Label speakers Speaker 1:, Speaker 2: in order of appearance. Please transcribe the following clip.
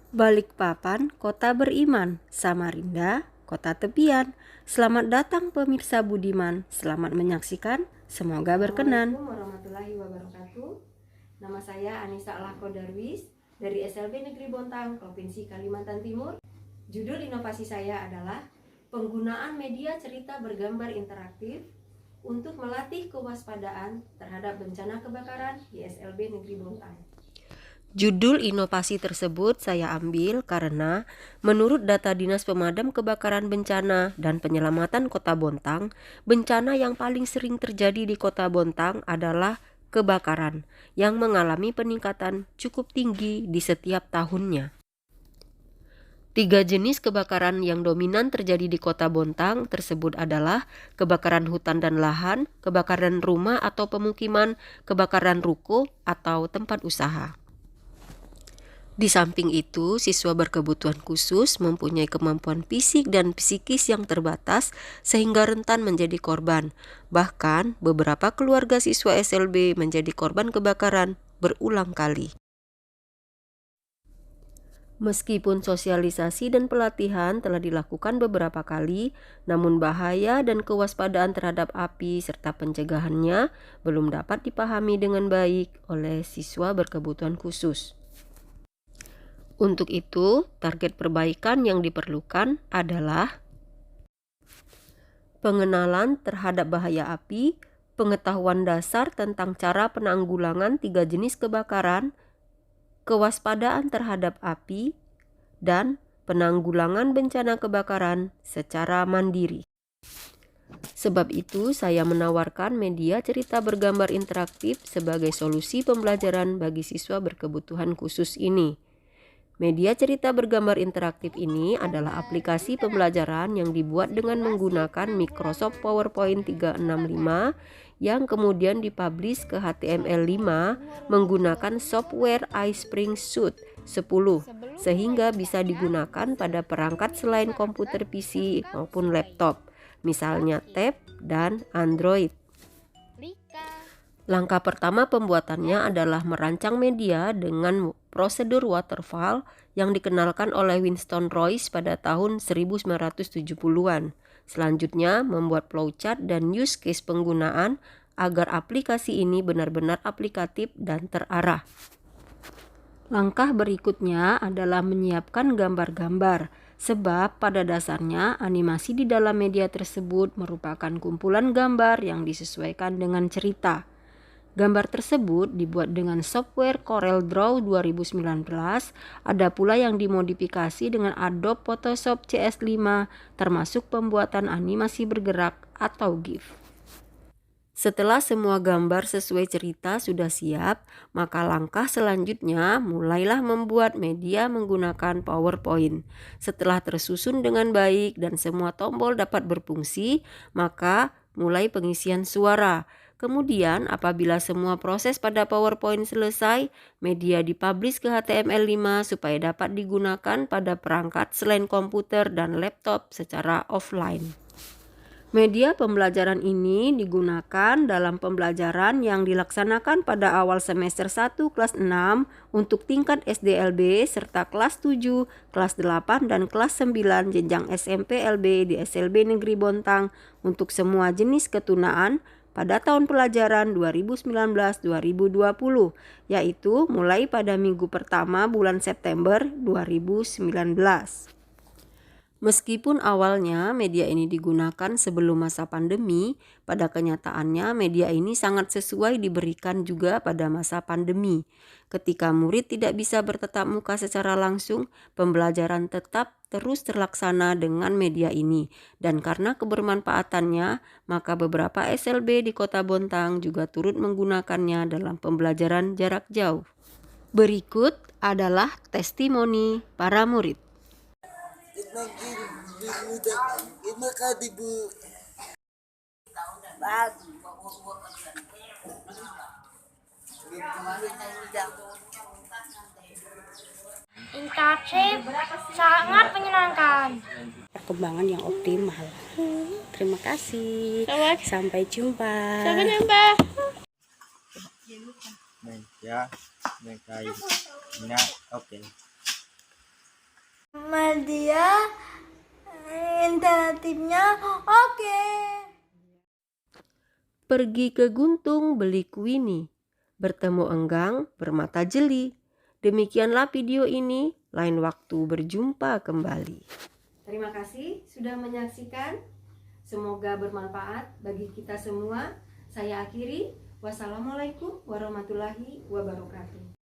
Speaker 1: Balikpapan, kota beriman. Samarinda, kota tepian. Selamat datang pemirsa budiman. Selamat menyaksikan. Semoga berkenan. Assalamualaikum warahmatullahi wabarakatuh. Nama saya Anissa Alako Darwis dari SLB Negeri Bontang, Provinsi Kalimantan Timur. Judul inovasi saya adalah penggunaan media cerita bergambar interaktif untuk melatih kewaspadaan terhadap bencana kebakaran di SLB Negeri Bontang. Judul inovasi tersebut saya ambil karena menurut data Dinas Pemadam Kebakaran Bencana dan Penyelamatan Kota Bontang, bencana yang paling sering terjadi di Kota Bontang adalah kebakaran yang mengalami peningkatan cukup tinggi di setiap tahunnya. 3 jenis kebakaran yang dominan terjadi di Kota Bontang tersebut adalah kebakaran hutan dan lahan, kebakaran rumah atau pemukiman, kebakaran ruko atau tempat usaha. Di samping itu, siswa berkebutuhan khusus mempunyai kemampuan fisik dan psikis yang terbatas sehingga rentan menjadi korban. Bahkan, beberapa keluarga siswa SLB menjadi korban kebakaran berulang kali. Meskipun sosialisasi dan pelatihan telah dilakukan beberapa kali, namun bahaya dan kewaspadaan terhadap api serta pencegahannya belum dapat dipahami dengan baik oleh siswa berkebutuhan khusus. Untuk itu, target perbaikan yang diperlukan adalah pengenalan terhadap bahaya api, pengetahuan dasar tentang cara penanggulangan 3 jenis kebakaran, kewaspadaan terhadap api, dan penanggulangan bencana kebakaran secara mandiri. Sebab itu, saya menawarkan media cerita bergambar interaktif sebagai solusi pembelajaran bagi siswa berkebutuhan khusus ini. Media cerita bergambar interaktif ini adalah aplikasi pembelajaran yang dibuat dengan menggunakan Microsoft PowerPoint 365 yang kemudian dipublish ke HTML5 menggunakan software iSpring Suite 10 sehingga bisa digunakan pada perangkat selain komputer PC maupun laptop, misalnya tab dan Android. Langkah pertama pembuatannya adalah merancang media dengan prosedur waterfall yang dikenalkan oleh Winston Royce pada tahun 1970-an. Selanjutnya, membuat flowchart dan use case penggunaan agar aplikasi ini benar-benar aplikatif dan terarah. Langkah berikutnya adalah menyiapkan gambar-gambar, sebab pada dasarnya animasi di dalam media tersebut merupakan kumpulan gambar yang disesuaikan dengan cerita. Gambar tersebut dibuat dengan software Corel Draw 2019, ada pula yang dimodifikasi dengan Adobe Photoshop CS5, termasuk pembuatan animasi bergerak atau GIF. Setelah semua gambar sesuai cerita sudah siap, maka langkah selanjutnya mulailah membuat media menggunakan PowerPoint. Setelah tersusun dengan baik dan semua tombol dapat berfungsi, maka mulai pengisian suara. Kemudian apabila semua proses pada PowerPoint selesai, media dipublish ke HTML5 supaya dapat digunakan pada perangkat selain komputer dan laptop secara offline. Media pembelajaran ini digunakan dalam pembelajaran yang dilaksanakan pada awal semester 1 kelas 6 untuk tingkat SDLB serta kelas 7, kelas 8, dan kelas 9 jenjang SMP LB di SLB Negeri Bontang untuk semua jenis ketunaan pada tahun pelajaran 2019-2020, yaitu mulai pada minggu pertama bulan September 2019. Meskipun awalnya media ini digunakan sebelum masa pandemi, pada kenyataannya media ini sangat sesuai diberikan juga pada masa pandemi. Ketika murid tidak bisa bertatap muka secara langsung, pembelajaran tetap terus terlaksana dengan media ini. Dan karena kebermanfaatannya, maka beberapa SLB di Kota Bontang juga turut menggunakannya dalam pembelajaran jarak jauh. Berikut adalah testimoni para murid.
Speaker 2: Internship sangat menyenangkan.
Speaker 3: Perkembangan yang optimal. Terima kasih. Sampai jumpa.
Speaker 2: Sampai jumpa.
Speaker 4: Ya, oke.
Speaker 2: Media interaktifnya oke.
Speaker 1: Pergi ke Guntung beli kuini, bertemu enggang bermata jeli. Demikianlah video ini, lain waktu berjumpa kembali. Terima kasih sudah menyaksikan. Semoga bermanfaat bagi kita semua. Saya akhiri. Wassalamualaikum warahmatullahi wabarakatuh.